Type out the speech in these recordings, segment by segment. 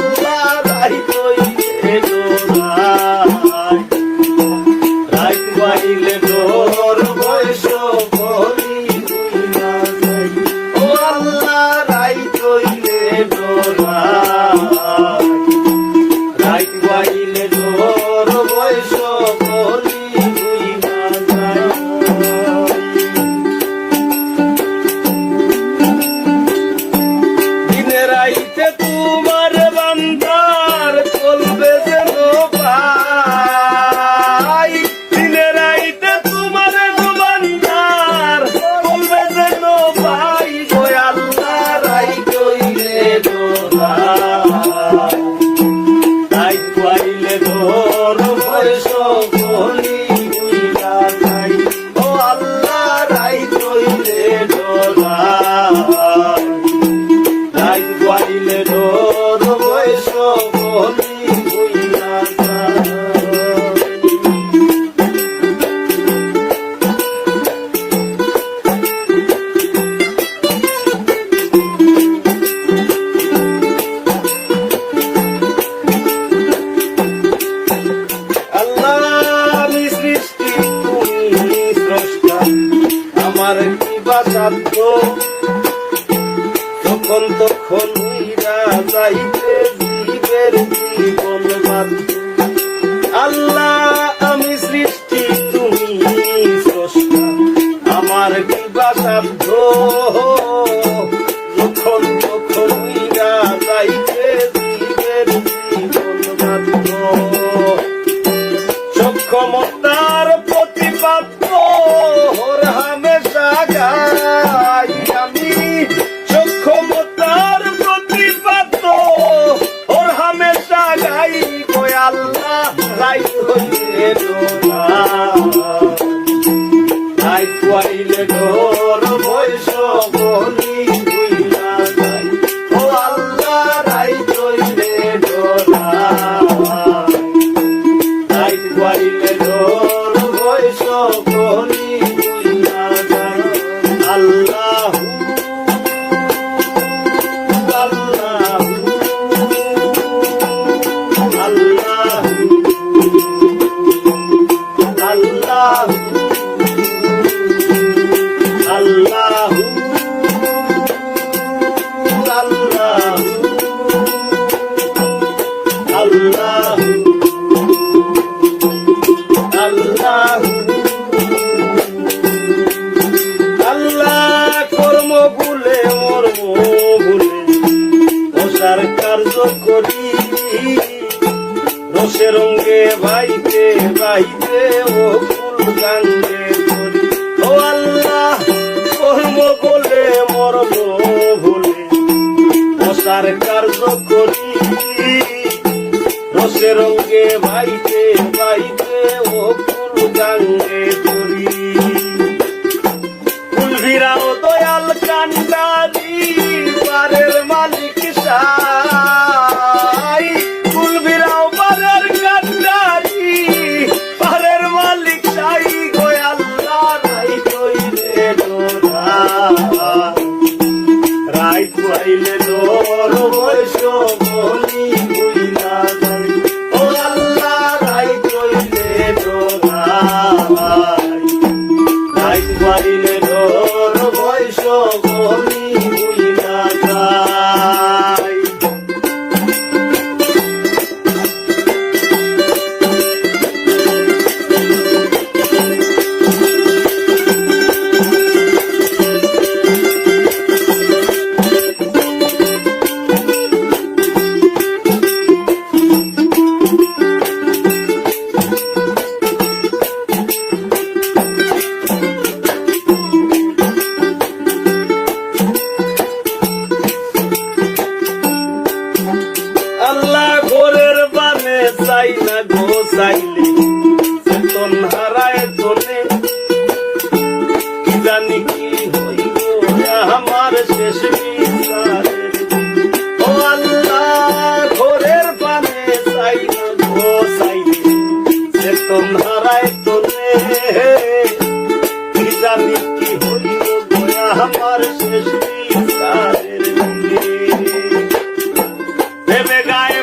আল্লাহ রাইত হইলে ডোরাই রাইত বাইলে ডোর বয়স বলি বুইলা যাই ও আল্লাহ রাইত হইলে ডোরাই রাইত বাইলে ডোর বয়স বলি বুইলা যাই দিনে রাইতে তোমার বান্দার চলবে যেন পাই দিনে রাইতে তোমার বান্দার চলবে যেন পাই গো আল্লাহ রাইত হইলে ডোরাই রাইত পাইলে ডোর বয়স বলি বুইলা যাই ও আল্লাহ রাইত হইলে ডোরাই রাইত পাইলে ডোর বয়স বলি বুইলা যাই আল্লাহ আমি সৃষ্টি তুমি স্রষ্টা আমার কি বা সাধ্য যখন তখন উইরা যাইতে জীবের জীবন বাধ্য আল্লাহ আমি সৃষ্টি তুমি স্রষ্টা আমার কি বা সাধ্য যখন তখন উইরা যাইতে জীবের জীবন বাধ্য সক্ষমতার প্রতিপাদ্য ওর হামেশা গাই আমি সক্ষমতার প্রতিপাদ্য ওর হামেশা গাই গো আল্লাহ রাইত হইলে ডোরাই রাইত পাইলে ডোর বয়স বলি বুইলা যাই ও আল্লাহ রাইত হইলে ডোরাই রাইত পাইলে ডোর বয়স বলি বুইলা যাই আল্লাহু আল্লাহু আল্লাহু আল্লাহু আল্লাহু আল্লাহু আল্লাহু আল্লাহ কর্ম ভুলে মর্ম ভুলে রসার কার্য করি রসে রঙ্গে বাইতে বাইতে ও ফুল গাঙ্গে করি ও আল্লাহ কর্ম ভুলে মর্ম ভুলে রসার কার্য করি রসে রঙ্গে বাইতে বাইতে ও ফুল গাঙ্গে করি ফুলভিরাও দয়াল কান্ডারি বারের মালিক সাই ফুলভিরাও বারের কান্ডারি বারের মালিক সাই গো আল্লাহ রাইত হইলে ডোরাই রাইত পাইলে ডোর বয়স বলি বুইলা যাই ও আল্লাহ রাইত হইলে ডোরাই রাইত পাইলে ডোর বয়স বলি বুইলা যাই চাই না গো চাইলে চেতন হারায় তোলে কি জানি কি হইব আমার শেষ বিচারের ও আল্লাহ ঘরের পানে চাই না গো চাইলে চেতন হারায় তোলে কি জানি কি হইব আমার শেষ বিচারের ভেবে গায়ে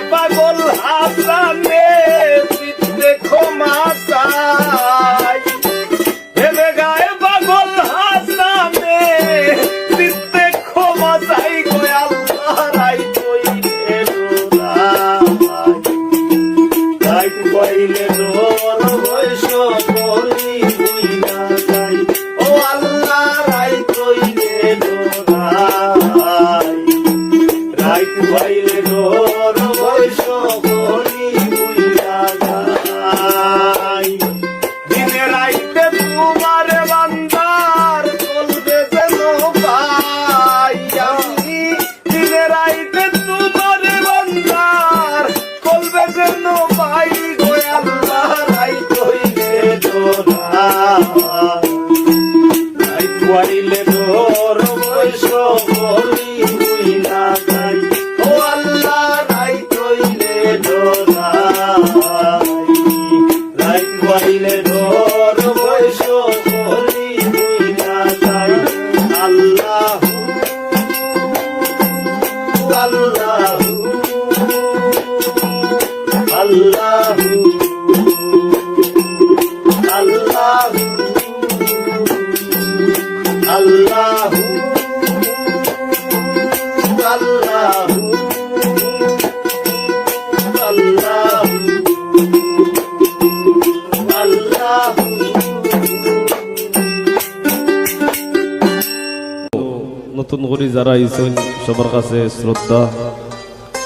যারা আইছেন সবার কাছে শ্রদ্ধা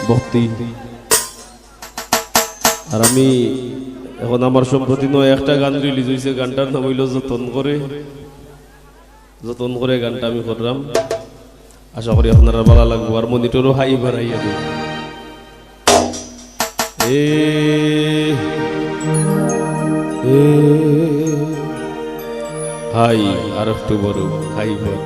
ভক্তি। আর আমি এখন আমার সম্প্রতি নয় একটা গান রিলিজ হয়েছে, গানটার নাম হইল যতন করে। যতন করে গানটা আমি করলাম, আশা করি আপনারা ভালো লাগবো। আর মনিটরও হাই বাড়াইয়া দেব। হাই আর একটু বড় হাই ভাই।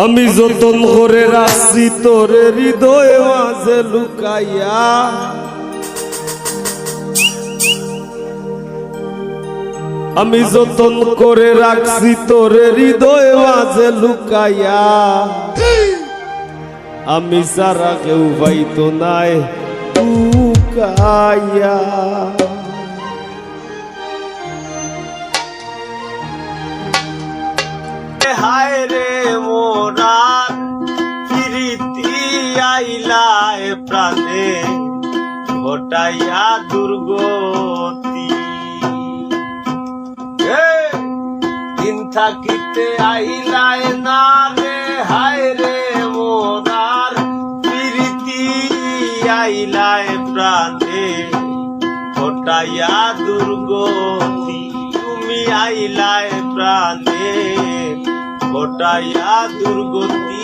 আমি যতন করে রাখছি তোরে হৃদয় মাঝে লুকাইয়া, আমি যতন করে রাখছি তোরে হৃদয় মাঝে লুকাইয়া, আমি সারা কেউ পাইতো নাই লুকাইয়া। হায় রে মোরার প্রীতি আইলায় প্রাণে ঘটাইয়া দুর্গতি, দিন থাকিতে আইলায় না রে। হায় রে মোরার প্রীতি আইলায় প্রাণে ঘটাইয়া দুর্গতি, তুমি আইলায় প্রাণে ঘটাইয়া দুর্গতি।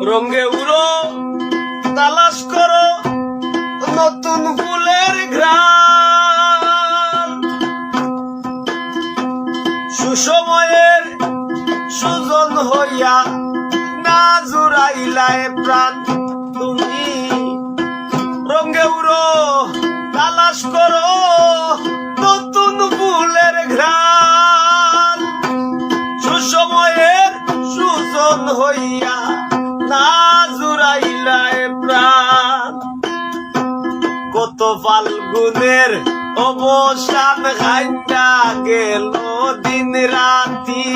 রঙে উড়ো তালাশ করো নতুন ফুলের ঘ্রাণ, সুসময়ের সুজন হইয়া না জুড়াইলায় প্রাণ তুমি। রঙে উড়ো তালাশ করো নতুন ফুলের ঘ্রাণ, সুসময়ের সুজন হইয়া না জুড়াইলায় প্রাণ। কত ফাল্গুনের অবসান খাইটা গেল দিন রাতি,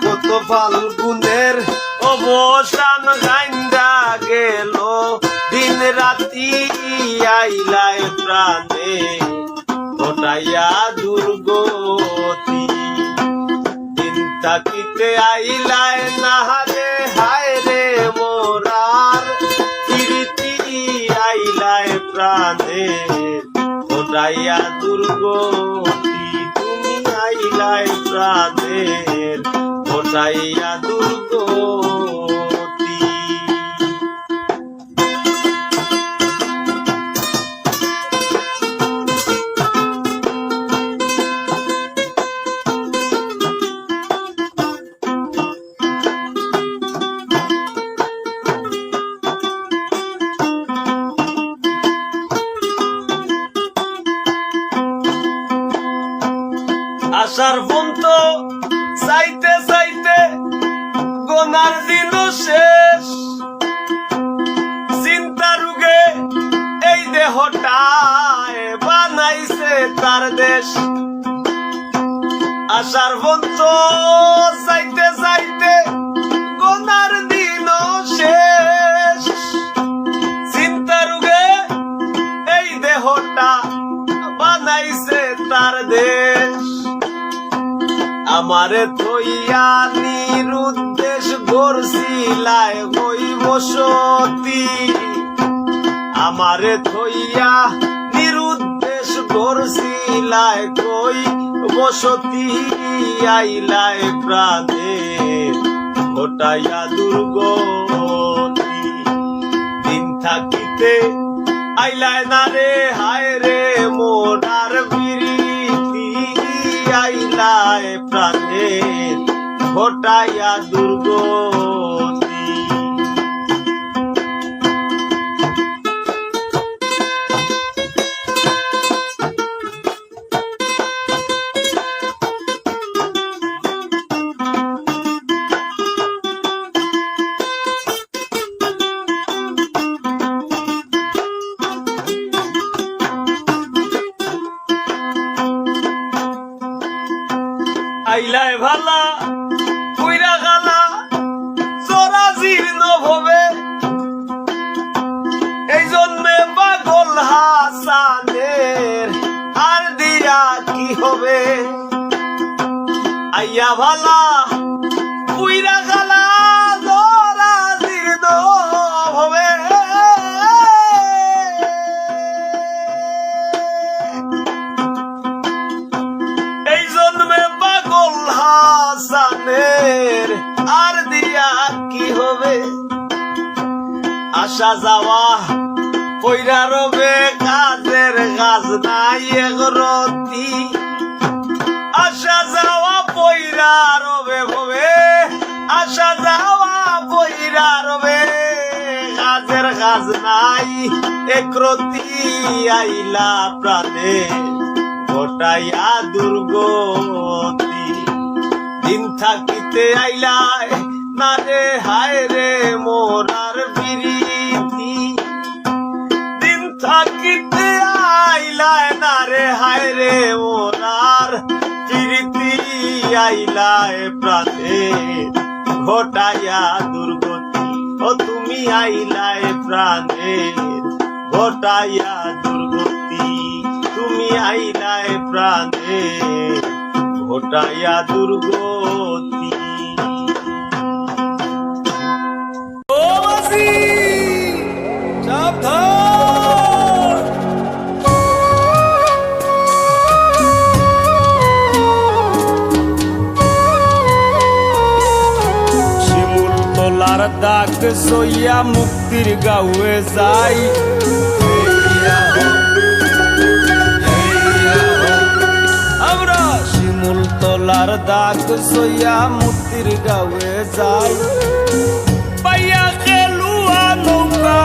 কত ফাল্গুনের অবসান খাইটা গেল দিন রাতি, আইলায় প্রাণে ঘটাইয়া দুর্গতি, দিন থাকিতে আইলায় না রে। হায় রে মোরার প্রীতি আইলায় প্রাণে ঘটাইয়া দুর্গতি, তুমি আইলায় প্রাণে ঘটাইয়া দুর্গতি। আশার পন্ত চাইতে চাইতে গোনার দিন শেষ, চিন্তা রোগে এই দেহটায় বানাইছে তার দেশ। আশার পন্ত চাইতে চাইতে গোনার দিন শেষ, চিন্তা রোগে এই দেহটা বানাইছে তার দেশ। আমারে থইয়া নিরুদ্দেশ গড়ছিলায় বই বসতি, আমারে থইয়া নিরুদ্দেশ গড়ছিলায় কই বসতি, আইলায় প্রাণে ঘটাইয়া দুর্গতি, দিন থাকিতে আইলায় না রে। হায় রে মোরার প্রীতি আইলায় প্রাণে ঘটাইয়া দুর্গতি। আসা যাওয়া পইরা রবে কাজের কাজ নাই এগরতি আসা যাওয়া পইরা রবে ভবে আসা যাওয়া পইরা রবে কাজের কাজ নাই একরতি আইলা প্রাণে ঘটাইয়া দুর্গতি দিন থাকিতে আইলায় না রে হায় রে মোরার বিরীতি দিন থাকিতে আইলায় না রে হায় রে মোরার বিরীতি আইলায় প্রাণে ঘটাইয়া দুর্গতি ও তুমি আইলায় প্রাণে ঘটাইয়া দুর্গতি তুমি আইলায় প্রাণে ঘটাইয়া দুর্গতি ও মাসি সাবধান শিমুল তোলার দাগ সইয়া মুক্তির গাঁয়ে যাই আমরা শিমুল তোলার দাগ সইয়া মুক্তির গাঁয়ে যাই পাইয়া খেলুয়া নৌকা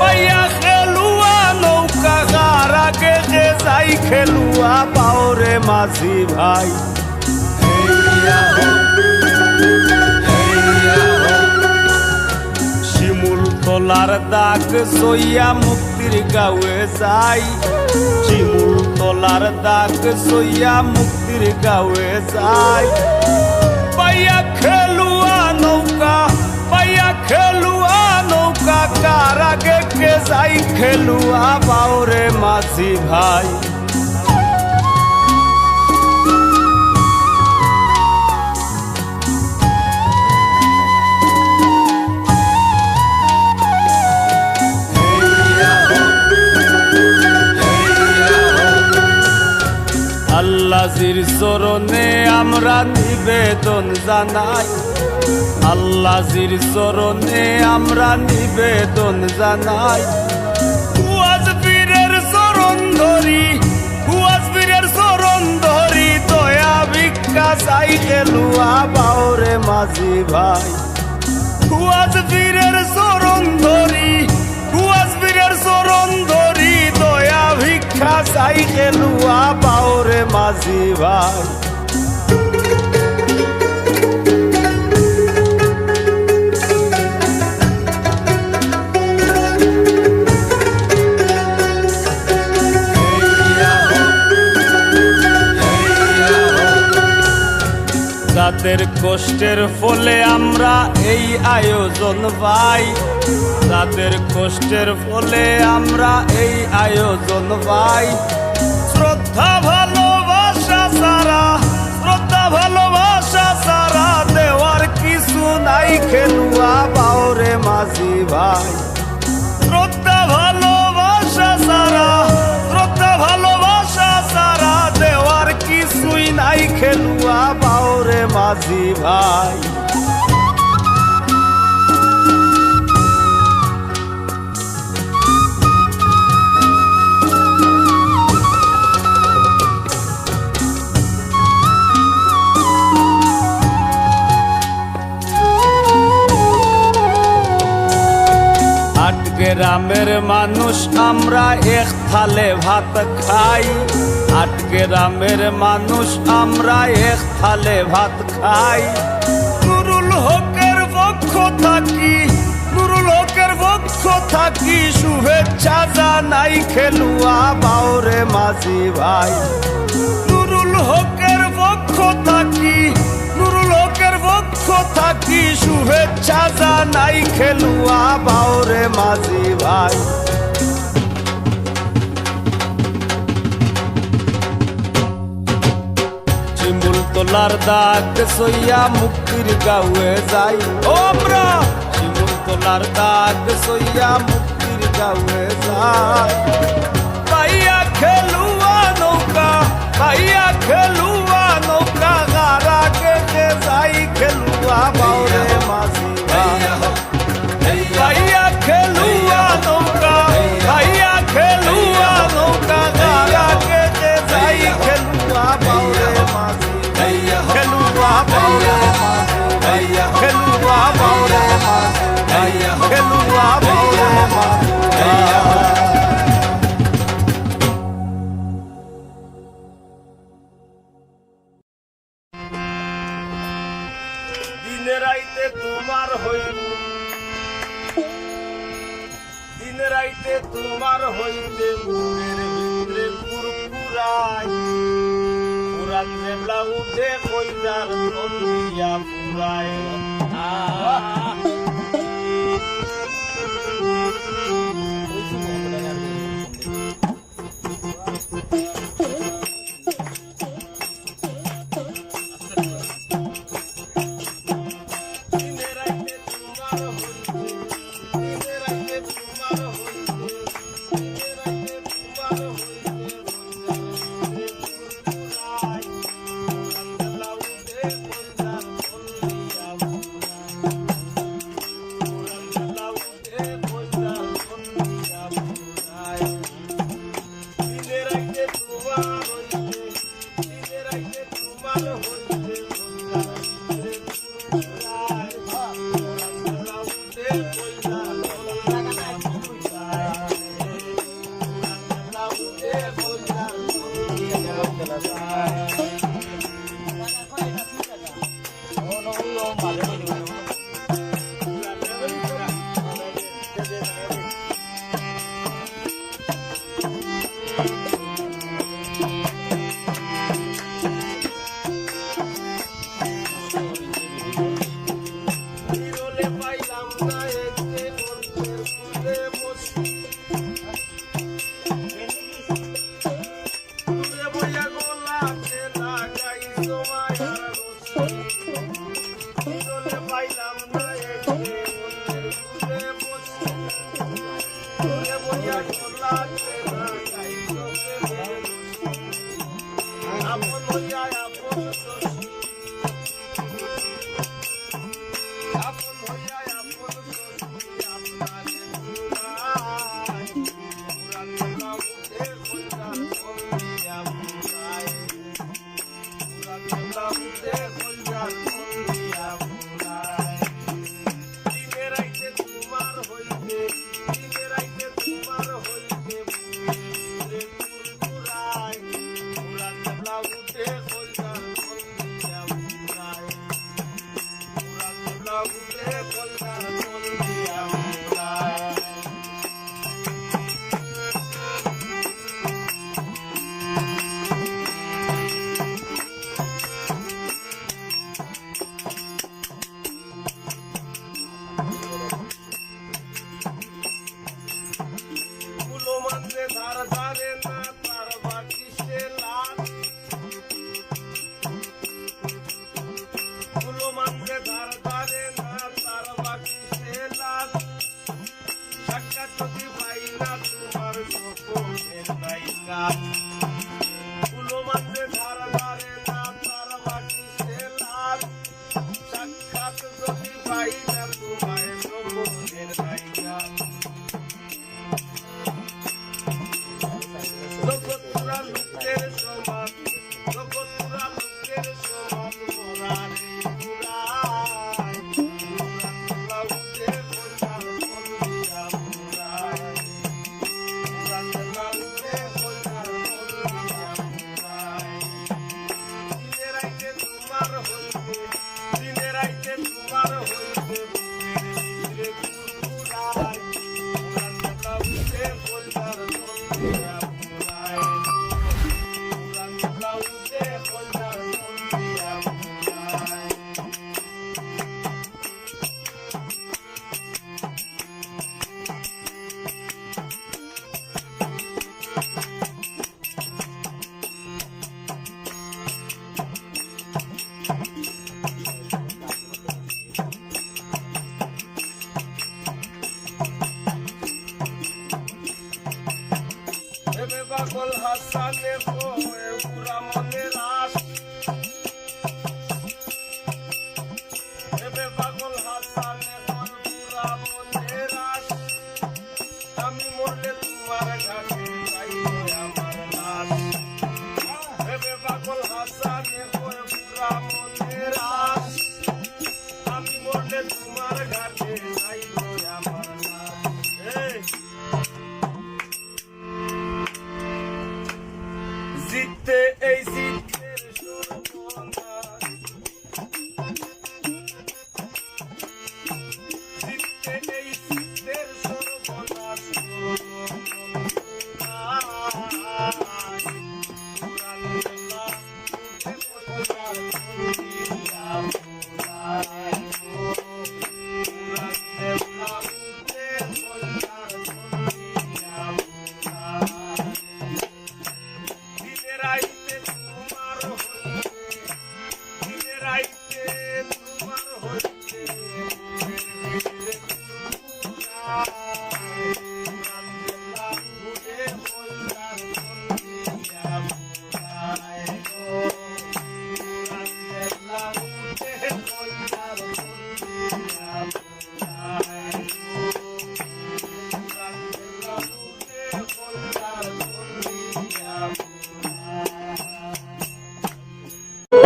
পাইয়া খেলুয়া নৌকা গার আগে যে যাই খেলুয়া পাওরে মাঝি ভাই শিমুল তোলার দাগ সইয়া মুক্তির গাঁয়ে যাই শিমুল তোলার দাগ সইয়া মুক্তির গাঁয়ে যাই পাইয়া খেলুয়া নৌকা পাইয়া খেলুয়া নৌকা কার আগে কে যাই খেলুয়া বাউরে মাঝি ভাই আল্লাহর চরণে আমরা নিবেদন জানাই আল্লাহর চরণে আমরা নিবেদন জানাই কুয়াজ পীরের চরণ ধরি কুয়াজ পীরের চরণ ধরি দয়া ভিক্ষা চাই খেলুয়া বাউরে মাঝি ভাই কুয়াজ পীরের চরণ ধরি কুয়াজ পীরের চরণ ধরি দয়া ভিক্ষা চাই খেলুয়া বাউরে মাঝি ভাই যাদের কষ্টের ফলে আমরা এই আয়োজন পাই যাদের কষ্টের ফলে আমরা এই আয়োজন পাই শ্রদ্ধা ভালোবাসা সারা দেওয়ার কিছু নাই খেলুয়া বাউরে মাঝি ভাই শ্রদ্ধা ভালোবাসা সারা দেওয়ার কিছুই নাই খেলুয়া বাউরে মাঝি ভাই গ্রামের মানুষ আমরা এক থালে ভাত খাই আট গ্রামের মানুষ আমরা এক থালে ভাত খাই নুরুল হকের পক্ষ থাকি শুভেচ্ছা জানাই খেলুয়া বাউরে মাঝি ভাই নুরুল হকের পক্ষ থাকি শুভেচ্ছা জানাই খেলুয়া বাউরে মাঝি ভাই শিমুল তোলার দাগ সইয়া মুক্তির গাঁয়ে যাই ও আমরা শিমুল তোলার দাগ সইয়া মুক্তির গাঁয়ে যাই পাইয়া খেলুয়া নৌকা গারা কে যাই খেলুয়া বাউরে মাঝি ভাই পাইয়া খেলুয়া দিনে রাইতে তোমার হইব দিনে রাইতে তোমার হইতে বুকের ভিতরে কুরকুরাই পুরান জেবলা উঠে কইলার নন্দিয়া পুরাই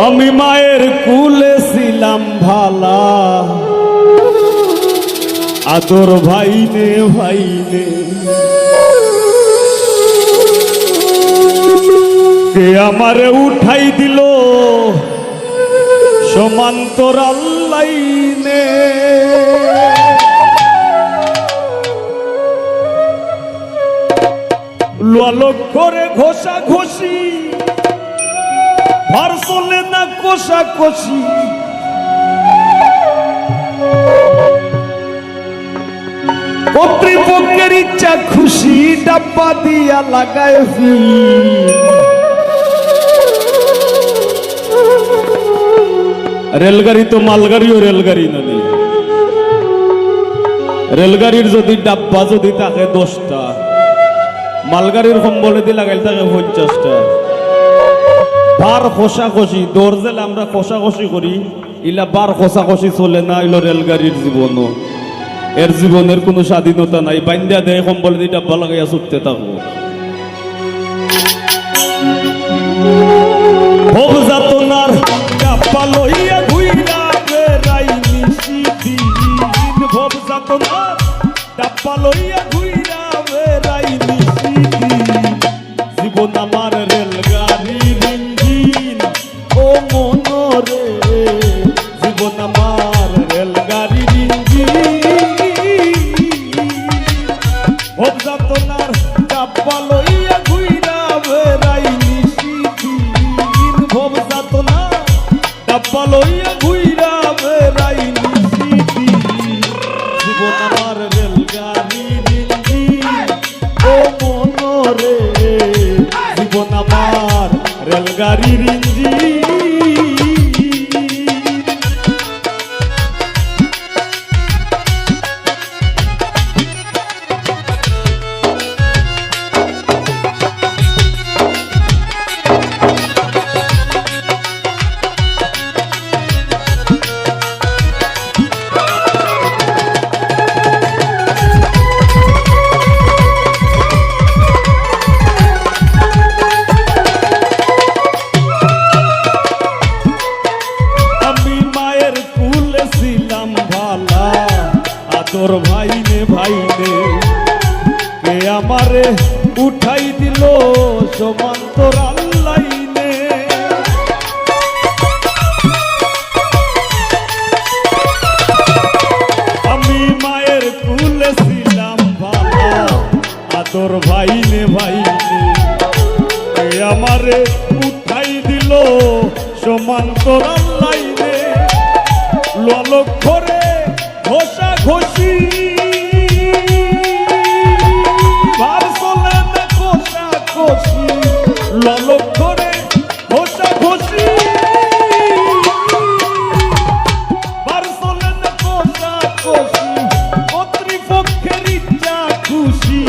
আমি মায়ের কুলে ছিলাম ভালা, আদর ভাইনে ভাইনে কে আমারে উঠাই দিল সমান্তরাল লাইনে। লালক করে ঘষা ঘষি ভার চলে না কষা কষি, কর্তৃপক্ষের ইচ্ছা খুশি ডাব্বা দিয়া লাগায় ফিল। রেলগাড়ি তো মালগাড়িও রেলগাড়ি নদী, রেলগাড়ির যদি ডাব্বা যদি থাকে 10টা, মালগাড়ির কম্বলে দিয়ে লাগাইল থাকে 50টা। বার খসাখসি দরজেল আমরা খসাখসি করি, ইলা বার খসাখসি চলে না, ইলো রেলগাড়ির জীবনও। এর জীবনের কোনো স্বাধীনতা নাই, বান্দিয়া দেয় কম্বলে দিয়ে ডাব্বা লাগাইয়া ছুটতে থাকবো। ভোগ যাতনার ডাব্বা লইয়া ঘুইরা বেড়াই নিশিদিন, ভোগ যাতনার ডাব্বা লইয়া ঘুইরা বেড়াই নিশিদিন। জীবন আমার রেলগাড়ির ইঞ্জিন ও মনরে, জীবন আমার রেলগাড়ির ইঞ্জিন। ভোগ যাতনার ডাব্বা লইয়া ঘুইরা বেড়াই নিশিদিন, ভোগ যাতনার ডাব্বা লইয়া ঘুইরা বেড়াই নিশিদিন। জীবন আমার রেলগাড়ির ইঞ্জিন ও মনরে, জীবন আমার রেলগাড়ির ইঞ্জিন। তোর ভাইনে ভাইনে কে আমারে উঠাই দিল সমান্তরাল লাইনে। আমি মায়ের কুলে ছিলাম ভালা, আদর ভাইনে ভাইনে কে আমারে উঠাই দিল সমান্তরাল লাইনে। লালক করে ঘষা ঘষি ভার চলে না কষা কষি, লালক করে ঘষা ঘষি ভার চলে না কষা কষি, কর্তৃপক্ষের ইচ্ছা খুশি,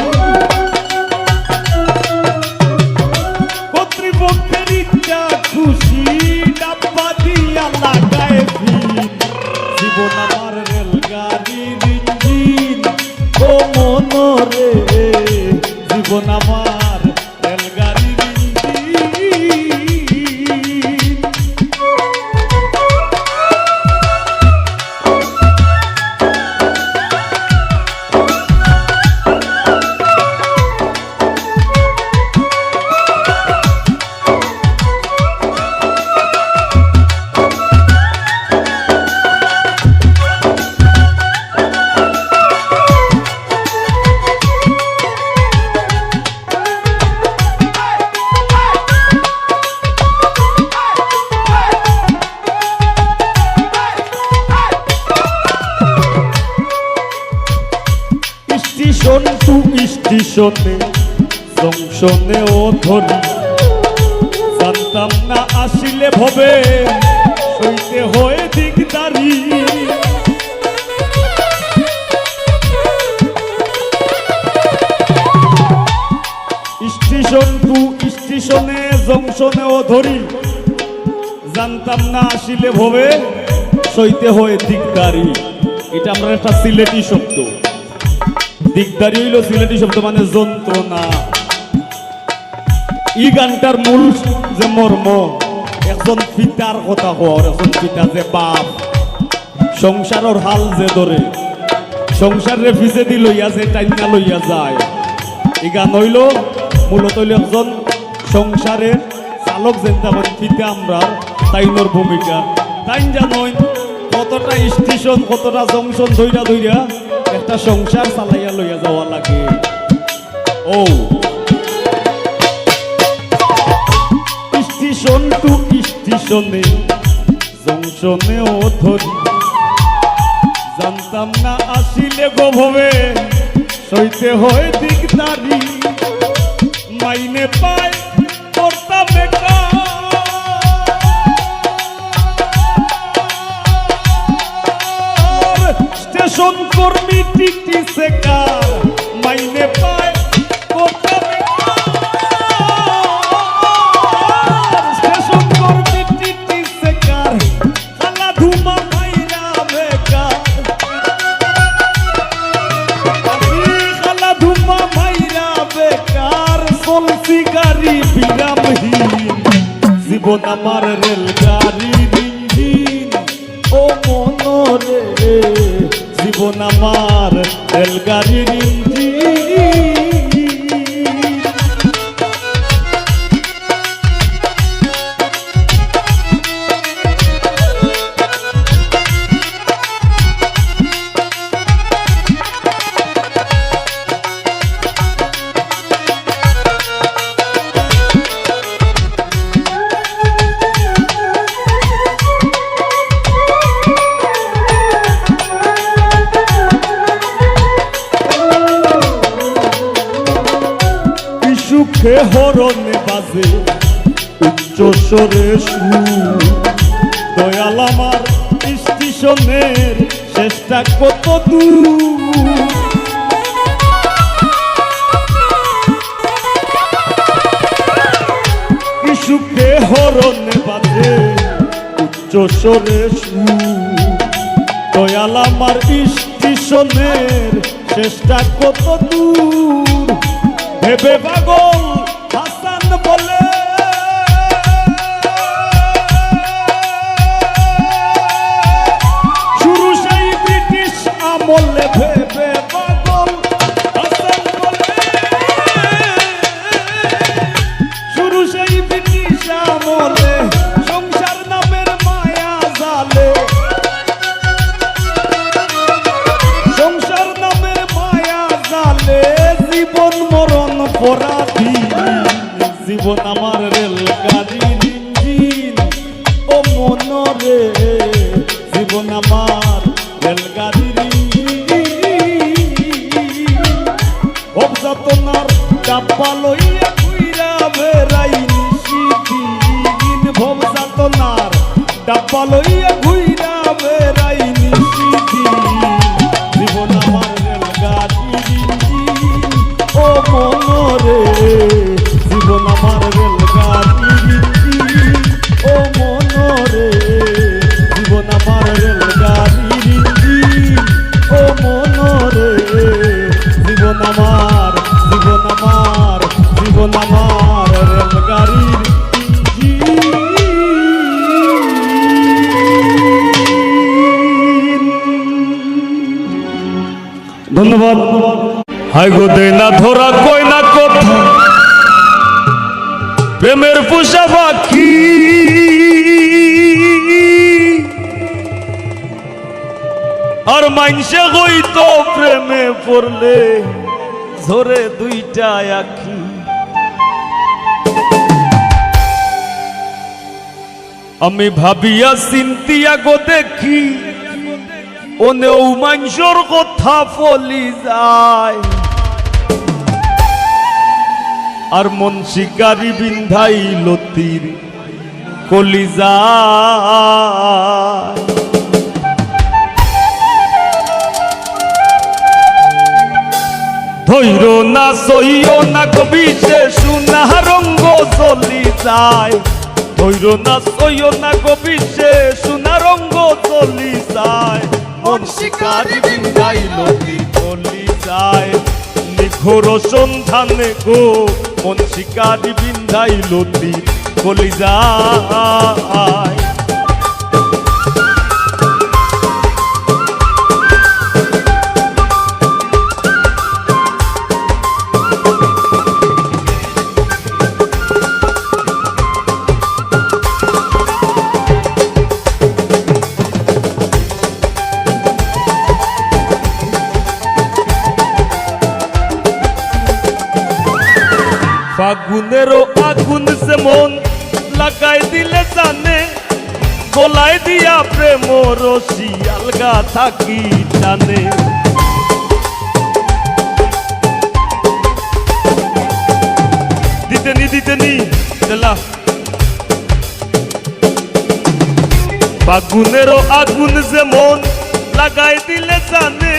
কর্তৃপক্ষের ইচ্ছা খুশি ডাব্বা দিয়া লাগায় ফিল। জীবন আমার রেলগাড়ির ইঞ্জিন ও মনরে, জীবন আমার রেলগাড়ির ইঞ্জিন। স্টেশন টু স্টেশনে জংশনে ও ধরি, জানতাম না আসিলে ভবে সইতে হয়ে দিকদারি। স্টেশন টু স্টেশনে জংশনে ও ধরি, জানতাম না আসিলে ভবে সইতে হয়ে দিকদারি। এটা আমরা একটা সিলেটি শব্দ। দিকদারি হইল সিলেটি শব্দ, মানে যন্ত্রণা। এই গানটার মূল যে মর্ম, একজন পিতার কথা কর, একজন পিতা যে বাপ সংসারের হাল যে ধরে সংসারে ফিসে দি লইয়া যে টাইনা লইয়া যায়, এই গান হইল মূলত হইল একজন সংসারের চালক যেন পিতা আমরা তাইনোর ভূমিকা। তাই জানই কতটা স্টেশন কতটা জংশন ধইরা ধইরা একটা সংসার চালাইয়া লইয়া যাওয়া লাগে। ও স্টেশন টু স্টেশনে জংশনেও ধরি, জানতাম না আসিলে গোভবে সইতে হয় দিকদারি, মাইনে পায় করতাম স্টেশন কর্মী টিটি সেকার, মাইনে পায় করতাম স্টেশন কর্মী টিটি সেকার, খালা ধুমা মাইরা বেকার, খালা ধুমা মাইরা বেকার, চলছি গাড়ি বিরামহীন, জীবন আমার রেলগাড়ির ইঞ্জিন, ও মনরে জীবন আমার রেলগাড়ির ইঞ্জিন। সুখে হরণে বাজে উচ্চ স্বরে সুর, দয়াল আমার স্টেশনের শেষটা কত দূর, সুখে হরণে বাজে উচ্চ স্বরে সুর, দয়াল আমার স্টেশনের শেষটা কত দূর, ভেবে পাগল হাসান বলে শুরু সেই ব্রিটিশ আমলে, ভেবে পাগল হাসান বলে শুরু সেই ব্রিটিশ আমলে, সংসার নামের মায়া জালে, সংসার নামের মায়া জালে, জীবন মরণ পরাধীন, জীবন আমার রেলগাড়ির ইঞ্জিন, ও মনরে জীবন আমার রেলগাড়ির ইঞ্জিন, অবযাতনার ডাব্বা লইয়া ঘুইরা বেড়াই নিশিদিন, ভবযাতনার ডাব্বা লইয়া ঘুইরা বেড়াই নিশিদিন, জীবন আমার রেলগাড়ির ইঞ্জিন, ও মনরে জীবন আমার রেলগাড়ির ইঞ্জিন, ও মনরে জীবন আমার রেলগাড়ির ইঞ্জিন, ও মনরে জীবন আমার জীবন আমার জীবন আমার রেলগাড়ির ইঞ্জিন। ধন্যবাদ। হাই গো দে না ধরা কই না কথা, প্রেমের পোষা পাখি, আর মাইনসে হইতো প্রেমে পড়লে ঝরে দুইটা আখি, আমি ভাবিয়া চিন্তিয়া গো দেখি ওনেও মাইনসর কথা ফলি যায়, আর মন শিকারি বিন্ধাই লতির কলিজা, ধৈর না সইও না কবি সে সুনা রঙ্গ চলি যায়, ধৈর না সইও না কবি সে সুনা রঙ্গ চলি যায়, মন শিকারি বিন্ধাই লতির চলি যায়, নিখোর সন্ধানে গো মন শিকারি বিন্ধাই লতির কলিজায়। ফাগুনেরও আগুন সে মন লাগাই দিলে জানে, গলায় দিয়া প্রেম রশি আলগা থাকি টানে। দিতেনি দেলা ফাগুনেরও আগুন যে মন লাগাই দিলে জানে,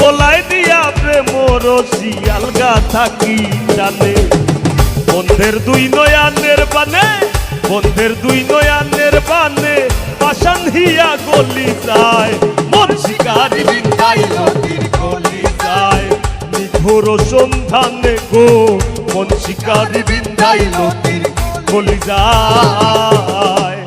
গলায় দিয়া প্রেম রশি আলগা থাকি জানে। বন্ধের দুই নয়ানের বানে, বন্ধের দুই নয়ানের বানে পাশান হিয়া গলি যায়, মন শিকারি বিন্দাইল তীর গলি যায়। নিঘোর সন্ধানে গো মন শিকারি বিন্দাইল তীর গলি যায়।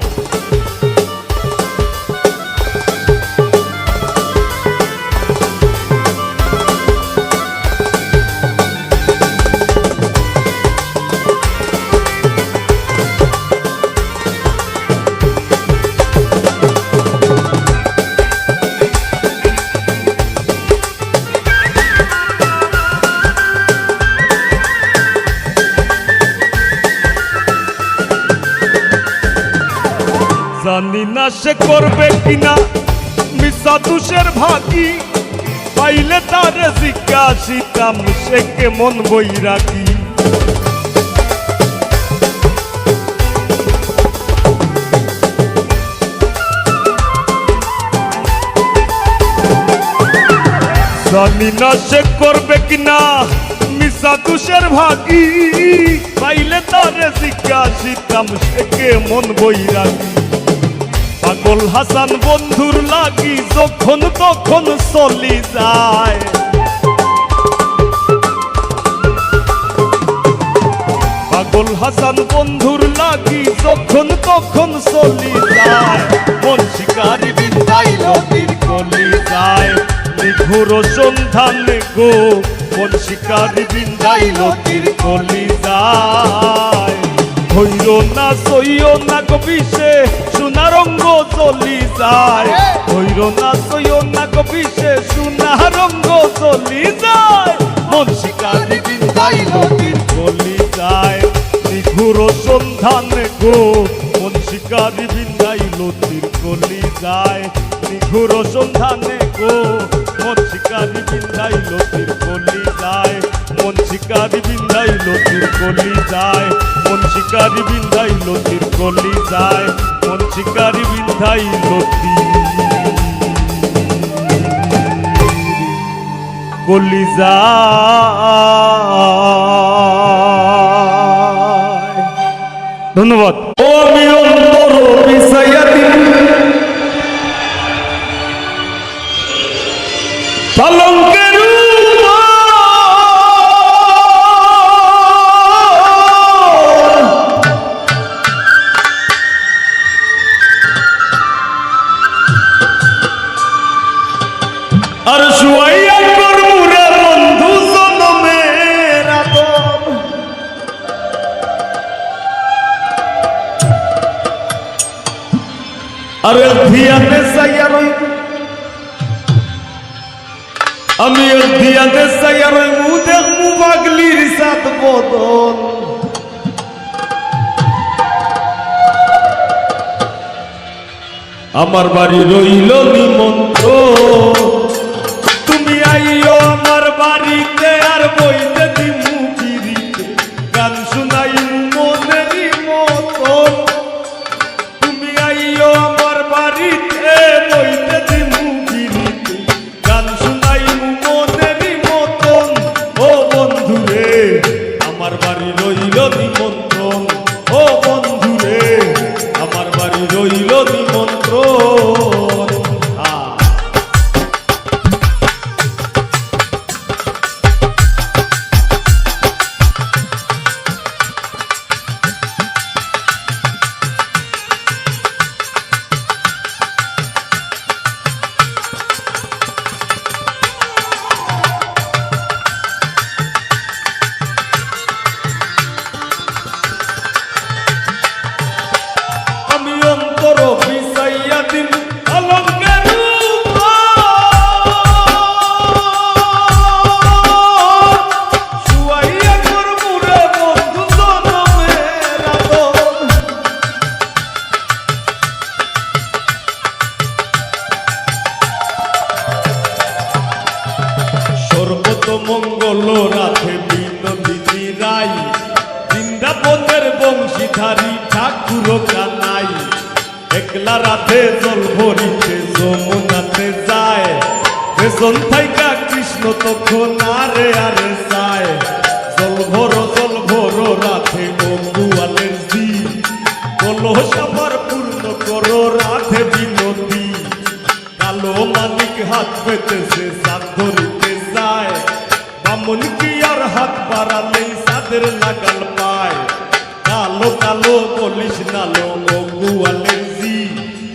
জানি না সে করবে কিনা মিশা তুষের ভাগি, পাইলে তার জিজ্ঞাসিতাম সে কেমন বৈরাগী। জানি না সে করবে কিনা মিশা তুষের ভাগি, পাইলে তার জিজ্ঞাসিতাম সে কেমন বৈরাগী। পাগল হাসান বন্ধুর লাগি যখন তখন চলি যায়, পাগল হাসান বন্ধুর লাগি যখন তখন চলি যায়। মন শিকারি বিন্দাইল তীর গলি যায়, নিঘোর সন্ধানে গো মন শিকারি বিন্দাইল তীর গলি যায়। হইল না সইও না কবিষে সোনা রঙ্গ চলি যায়, হইল না সইও না কবিষে সোনা রঙ্গ চলি যায়। মন শিকারি বিন্দাইল তীর গলি যায়, নিঘোর সন্ধানে গো মন শিকারি বিন্দাইল তীর গলি যায়। নিঘোর সন্ধানে গো মন শিকারি বিন্দাইল তীর গলি যায়, মন শিকারি বিন্দাইল তীর গলি যায়, মন শিকারি বিন্দাইল তীর গলি যায়, মন শিকারি বিন্দাইল গলি যায়। ধন্যবাদ। ও আমি অন্তর বিষয়া দিন পালঙ্কের আর শুয়াইয়া করমুরে বন্ধু জনমের আদর, আরে ধিয়ানে চাইয়া রই আমি ধিয়ানে চাইয়া রই মু দেখমু পাগলির সাত বদন। আমার বাড়ি রইল নিমন্ত্র, তুমি আইও আমার বাড়িতে আর বইতে দিমু পিরিতে গান শুনাই মনেরই মতন। তুমি আইও আমার বাড়িতে বইতে দিমু পিরিতে গান শুনাই মনেরই মতন। ও বন্ধু রে আমার বাড়ি রইল নিমন্ত্রণ, ও বন্ধু রে আমার বাড়ি রইল নিমন্ত্রণ। কলো রাধে বিনোদিনী রাই, বৃন্দাবনের বংশীধারী ঠাকুর কানাই, একলা রাধে জল ভরিতে যমুনাতে যায়, পেছন থাইকা কৃষ্ণ তখন আরে আরে যায়, জল ভরো রাধে বন্ধুয়ালের জি, কলস আমার পূর্ণ করো রাধে বিনোদী, কালো মালিক হাত পেতেছে সাত ধরিতে যায়, বামন কি আর হাত বাড়ালেই সাদের লাগাল পায়, কালো কালো বলিস নালো গোয়ালের জি,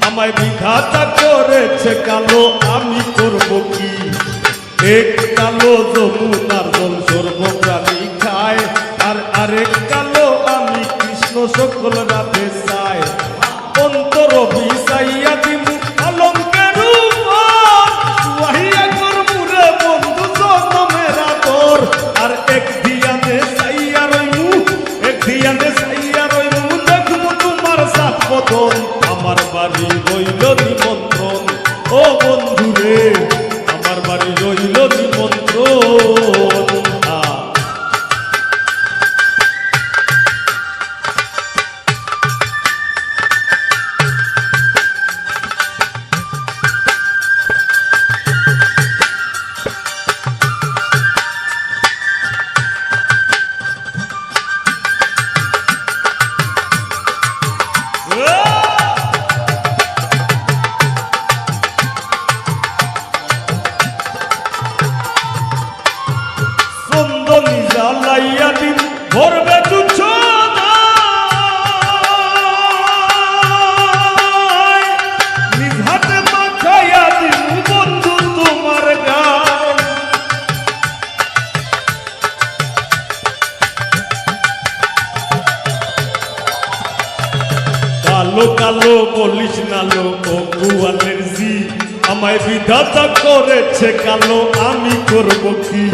আমায় বিধাতা করেছে কালো আমি করব কি, এক কালো যমুনার জল সর্বপ্রাণী খায়, আর আরেক কালো আমি কৃষ্ণ সকল রাধে চাই, অন্তর বিষাইয়া দিমু অলঙ্কের উপর, সুয়াহিয়া করমুরে বন্ধু জনমের আদর, আর এক ধিয়ানে চাইয়া রইমু, এক ধিয়ানে চাইয়া রইমু, দেখমু তোমার সাত বদন, আমার বাড়ি রইল নিমন্ত্রণ, ও বন্ধু রে আমার বাড়ি রইল নিমন্ত্রণ। চন্দনী জ্বালাইয়া দিন ভরবে তুচ্ছ নিজ হাতে মাখাইয়া দিন বন্ধু তোমার গায়, কালো কালো বলিস নালো ও গোয়ালের জি, আমায় বিধাতা করেছে কালো আমি করব কি,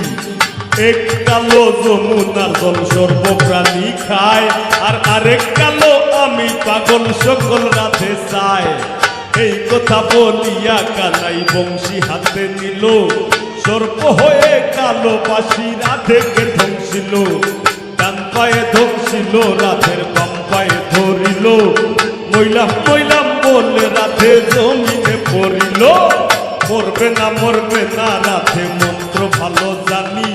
এক কালো যমুনার জল সর্বপ্রাণী খায়, আর আরেক কালো আমি পাগল সকল রাধে চাই, এই কথা বলিয়া কানাই বংশী হাতে নিল, সর্প হয়ে কালো বাসি রাধেকে ধ্বংসিল, ডান পায়ে ধ্বংসিল রাধের বাম পায়ে ধরিল, মইলাম মইলাম বলে রাধে জমিনে পড়িল, মরবে না রাধে মন্ত্র ভালো জানি,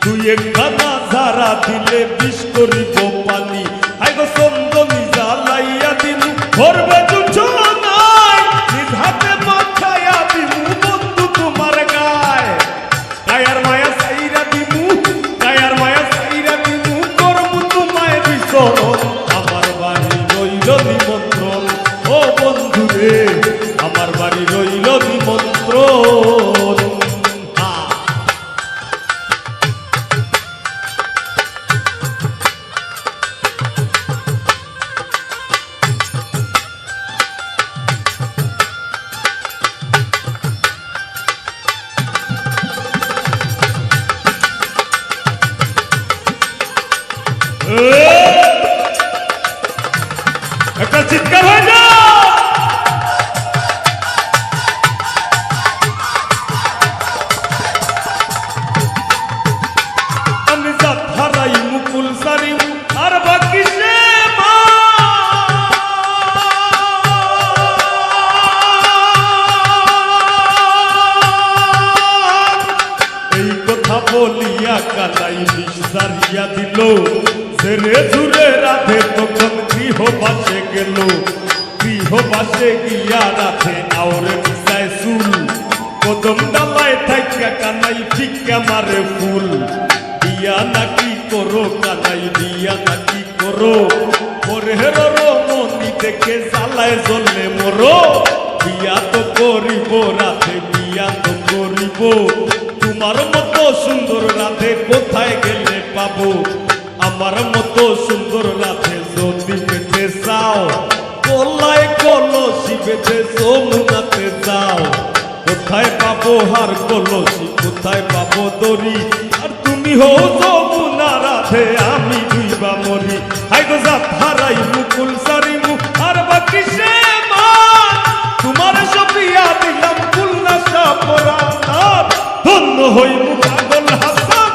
তুই একখানা ধারা দিলে বিষ করিব পানি, আইগো চন্দনী জ্বালাইয়া দিনু ভরবে তুচ্ছ নাই, নিজ হাতে মাখাইয়া দিমু বন্ধু তোমার গায়, কায়ার মায়া সাইরা দিমু, কায়ার মায়া সাইরা দিমু, করমু তোমায় বিচরণ, আমার বাড়ি রইল নিমন্ত্রণ, ও বন্ধু রে আমার বাড়ি রইল নিমন্ত্রণ। একটা চিৎকার হয়ে যা, আমি জাত হারাই মুকুল সারি আর বাকি সে এই কথা বলিয়া কালাই বিষ সারিয়া দিল, ছেড়ে ঝুরে রাধে তখন গৃহবাসে গেল, গৃহবাসে গিয়া রাধে আওরে মিশায় চুল, কদম ডালায় থাইকা কানাই ফিক্কা মারে ফুল, বিয়া নাকি করো কানাই বিয়া নাকি করো, পরের মনি দেখে জ্বালায় জ্বলে মরো, বিয়া তো করিব রাধে বিয়া তো করিব, তোমার মতো সুন্দর রাধে কোথায় গেলে পাবো, আমার মতো সুন্দর রাধে যদি পেতে চাও, কলায় কলসি বেঁধে যমুনাতে যাও, কোথায় পাবো হার কলসি কোথায় পাবো দড়ি, আর তুমি হও যমুনা রাধে আমি ডুইবা মরি, আইগো জাত হারাই মুকুল সারি মুখ আর বাকি সে মান, তোমার সপিয়া দিলাম খুলনা সাপরা, ধন্য হই মুখ পাগল হাসান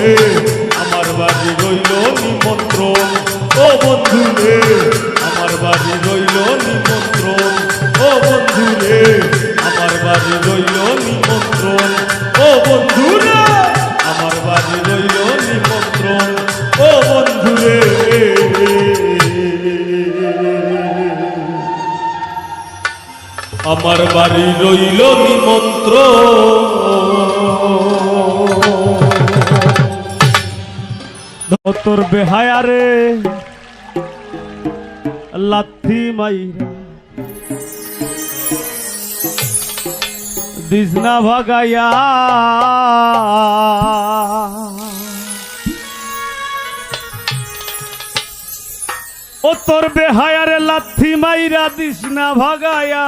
রে আমার বাড়ি রইল নিমন্ত্রণ ও বন্ধু রে আমার বাড়ি রইল নিমন্ত্রণ ও বন্ধু রে আমার বাড়ি রইল নিমন্ত্রণ ও বন্ধু রে আমার বাড়ি রইল নিমন্ত্রণ ও বন্ধু রে আমার বাড়ি রইল নিমন্ত্রণ তোর বেহায়া রে লাথি মাইরা দিসনা ভাগাইয়া ও তোর বেহায়া রে লাথি মাইরা দিসনা ভাগাইয়া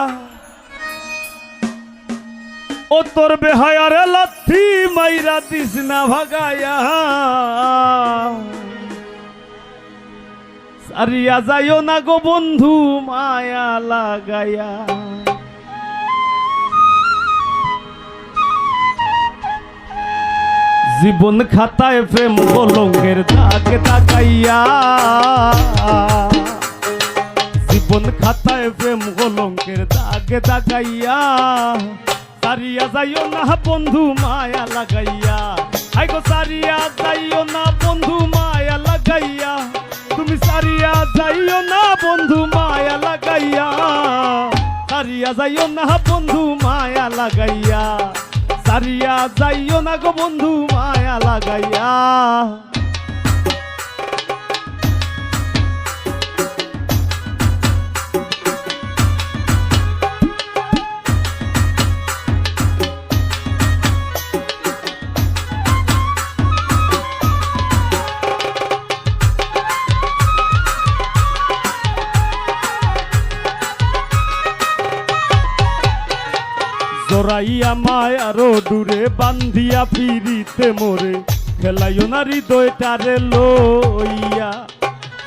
ও তোর বেহায়া রে লাথি মাইরা দিসনা ভাগাইয়া সারিয়া যাইও না গো বন্ধু মায়া লাগাইয়া জীবন খাতায় প্রেম কলঙ্কের দাগে তাকাইয়া জীবন খাতায় প্রেম কলঙ্কের দাগে তাকাইয়া সারিয়া যাইও না বন্ধু মায়া লাগাইয়া আই গো সারিয়া যাইও না বন্ধু মায়া লাগাইয়া তুমি সারিয়া যাইও না বন্ধু মায়া লাগাইয়া সারিয়া যাইও না বন্ধু মায়া লাগাইয়া সারিয়া যাইও না গো বন্ধু মায়া লাগাইয়া জোরাইয়া মায়ার ডুরে বান্ধিয়া ফিরিতে মোরে খেলাইও না হৃদয়টারে লইয়া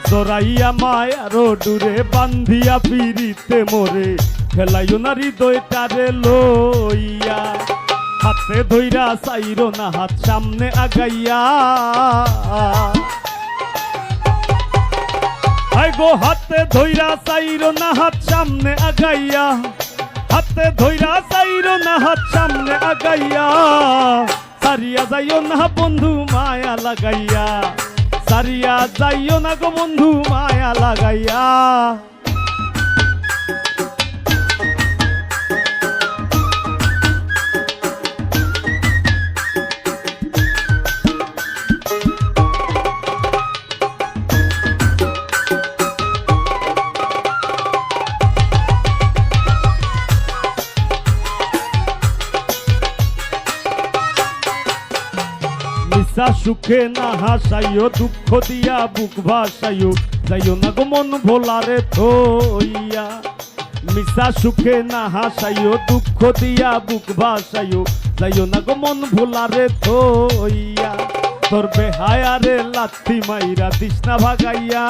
জোরাইয়া মায়ার ডুরে বান্ধিয়া ফিরিতে মোরে খেলাইও না হৃদয়টারে লইয়া হাতে ধইরা চাইরো না হাত সামনে আগাইয়া আই গো হাতে ধইরা চাইরো না হাত সামনে আগাইয়া হাতে ধইরা চাইরো না হাত সামনে আগাইয়া সারিয়া যাইও না বন্ধু মায়া লাগাইয়া সারিয়া যাইও না গো বন্ধু মায়া লাগাইয়া সুখে না হাসাইও দুঃখ দিয়া বুক ভাসাইও যাইও না গো মন ভোলারে থইয়া মিশা সুখে না হাসাইও দুঃখ দিয়া বুক ভাসাইও যাইও না গো মন ভোলারে থইয়া তোর বেহায়া রে লাথি মাইরা দিসনা ভাগাইয়া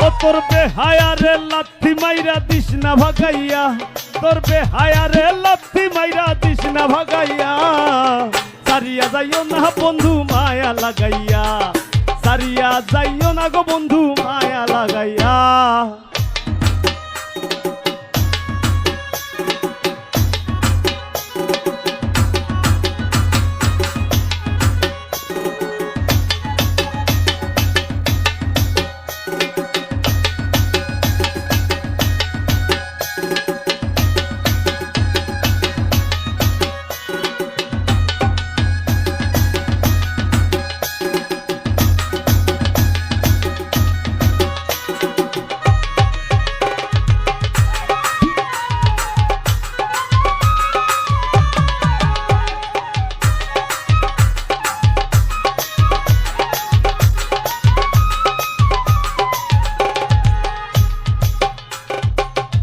ও তোর বেহায়া রে লাথি মাইরা দিসনা ভাগাইয়া তোর বেহায়া রে লাথি মাইরা দিসনা ভাগাইয়া সারিয়া যাইও না বন্ধু মায়া লাগাইয়া সারিয়া যাইও না গো বন্ধু মায়া লাগাইয়া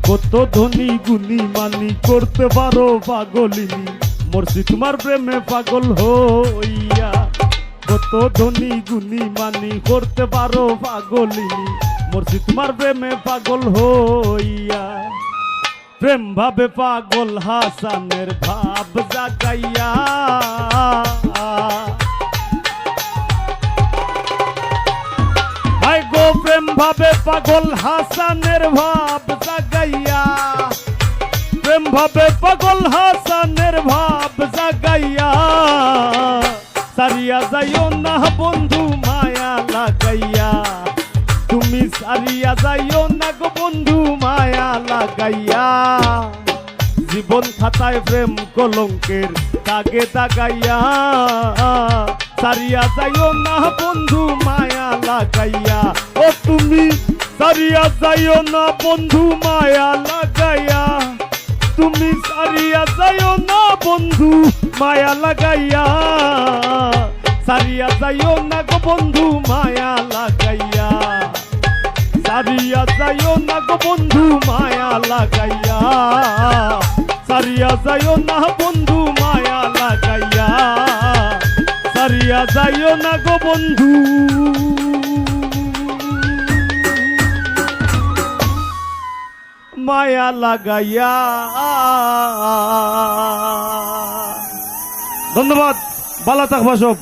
কত ধনী গুণী মানি করতে পারো পাগলিনী মরছি তোমার প্রেমে পাগল হইয়া কত ধনী গুণী মানি করতে পারো পাগলিনী মরছি তোমার প্রেমে পাগল হইয়া প্রেম ভাবে পাগল হাসানের ভাব জাগাইয়া হাসানের ভাব জাগাইয়া, প্রেম ভাবে পাগল হাসানের ভাব জাগাইয়া, সারিয়া যাইও না বন্ধু মায়া লাগাইয়া, তুমি সারিয়া যাইও না গো বন্ধু মায়া লাগাইয়া, জীবন খাতায় প্রেম কলঙ্কের দাগে দাগাইয়া, সারিয়া যাইও না বন্ধু মায়া লাগাইয়া, ও তুমি সারিয়া যাইও না বন্ধু মায়া লাগাইয়া, তুমি সারিয়া যাইও না বন্ধু মায়া লাগাইয়া, সারিয়া যাইও না গো বন্ধু মায়া লাগাইয়া, সারিয়া যাইও না গো বন্ধু মায়া লাগাইয়া, সারিয়া যাইও না বন্ধু মায়া লাগাইয়া, সারিয়া যাইও না গো বন্ধু মায়া লাগাইয়া। ধন্যবাদ, ভালো থাকবা সব।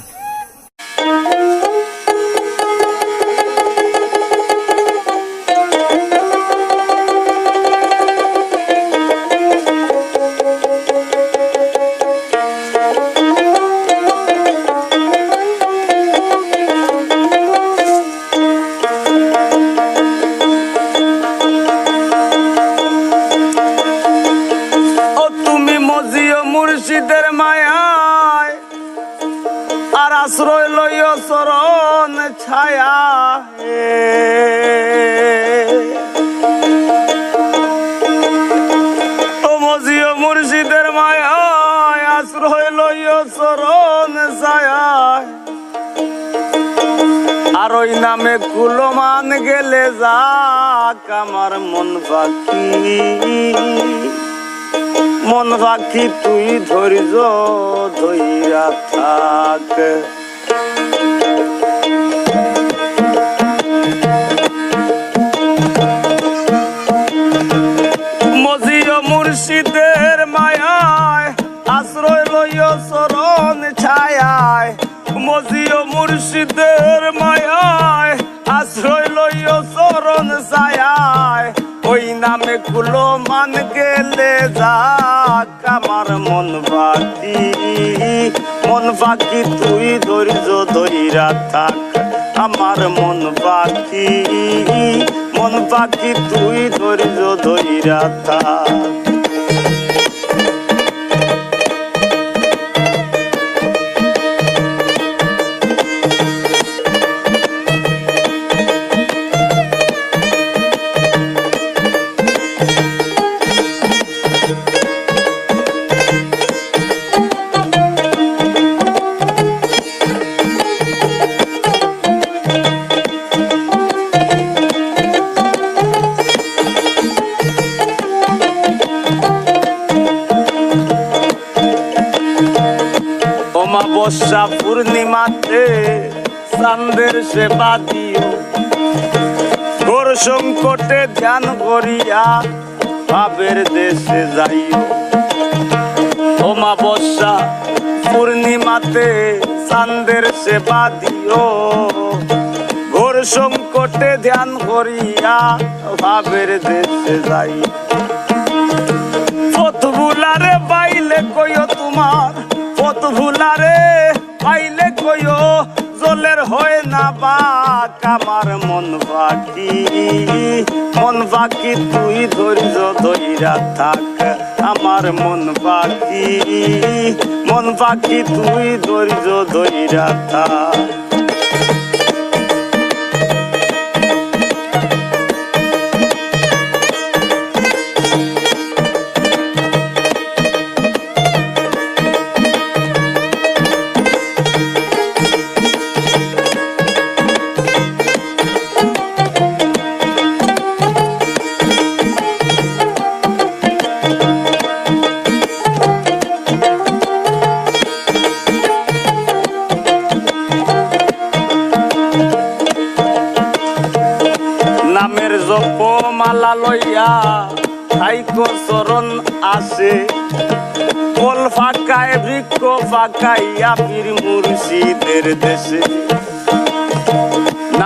মুর্শিদের মায়ায় আর আশ্রয় লইও চরণ ছায়া, ও মজিও মুর্শিদের মায়ায় আশ্রয় লইও চরণ ছায়া, আর ওই নামে কুলমান গেলে যাক আমার মন পাখি, মন পাখি তুই ধৈর্য ধইরা থাক, মজিও মুর্শিদের মায়ায় আশ্রয় লইও চরণ ছায়ায়, মজিও মুর্শিদের মায়ায় আশ্রয় লইও চরণ ছায়ায়, ওই নামে কুলো মান গেলে যাক আমার মন পাখি, মন পাখি তুই ধৈর্য ধইরা থাক আমার মন পাখি, মন পাখি তুই ধৈর্য ধইরা থাক। অমাবস্যা পূর্ণিমাতে চাঁদের সেবা দিও, ঘোর সংকটে ধ্যান করিয়া ভাবের দেশে যাইও, অমাবস্যা পূর্ণিমাতে চাঁদের সেবা দিও, ঘোর সংকটে ধ্যান করিয়া ভাবের দেশে যাই, পথ ভুলারে পাইলে কইও তোমার, পথ ভুলারে পাইলে কইও জলের হয় না বাক আমার মন পাখি, মন পাখি তুই ধৈর্য ধইরা থাক আমার মন পাখি, মন পাখি তুই ধৈর্য ধইরা থাক। নামের জপমালা লইয়া থাইকো চরণ আসে, ফল ফাঁকায় বৃক্ষ ফাঁকাইয়া পীর মুর্শিদের দেশে,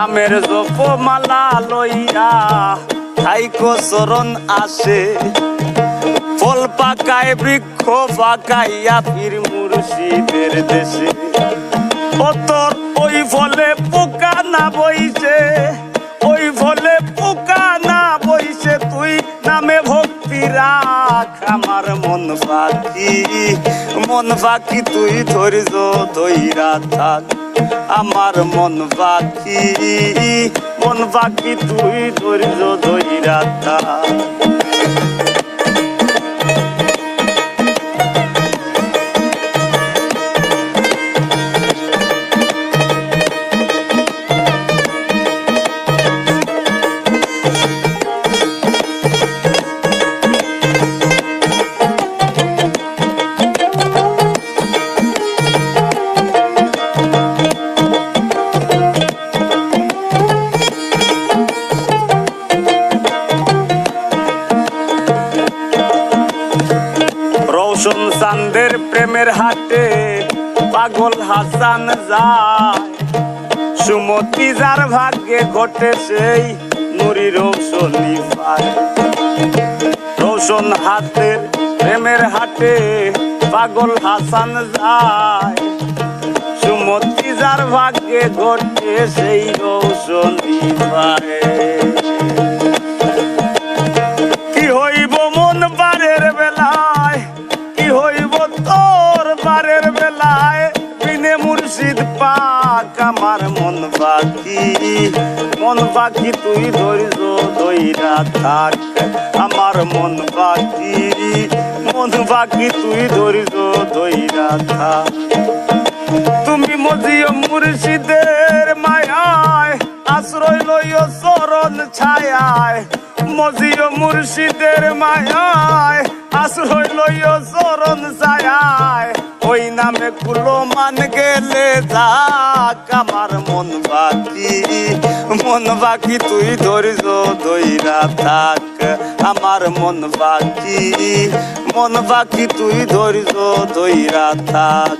নামের জপমালা লইয়া থাইকো চরণ আসে ফল পাকায় বৃক্ষ পাকাইয়া ফির মুর্শিদের দেশে ও তোর ওই ফলে পোকা না বইছে ওই ফলে পোকা না বইছে তুই নামে ভক্তি রাখ আমার মন পাখি তুই ধৈর্য ধৈরা থাক আমার মন পাখি তুই ধৈর্য ধৈরা থাক রওশন চাঁদের প্রেমের হাটে পাগল হাসান যায় সুমতি যার ভাগ্যে ঘটে সেই নুরি রৌশনী পায় রওশন হাতের প্রেমের হাটে পাগল হাসান যায় সুমতি যার ভাগ্যে ঘটে সেই রৌশনী পায় কি হইব মন বারের বেলায় কি হইব তোর বারের বেলায় বিনে মুর্শিদ পাক আমার মন পাখি তুই ধৈর্য ধৈরা থাক আমার মন পাখি তুই ধৈর্য ধৈরা থাক তুমি মজিও মুর্শিদের মায়ায় আশ্রয় লইও চরণ ছায়ায় মজিও মুর্শিদের মায়ায় আশ্রয় লইও চরণ ছায়ায় ওই নামে কুলো মান গেলে যাক আমার মন পাখি তুই ধৈর্য ধৈরা থাক আমার মন পাখি তুই ধৈর্য ধৈরা থাক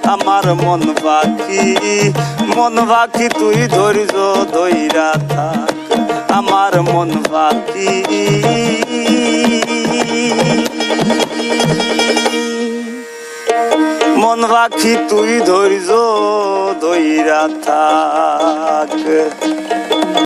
আমার মন পাখি তুই ধৈর্য ধৈরা থাক আমার মন পাখি তুই ধৈর্য ধৈরা থাক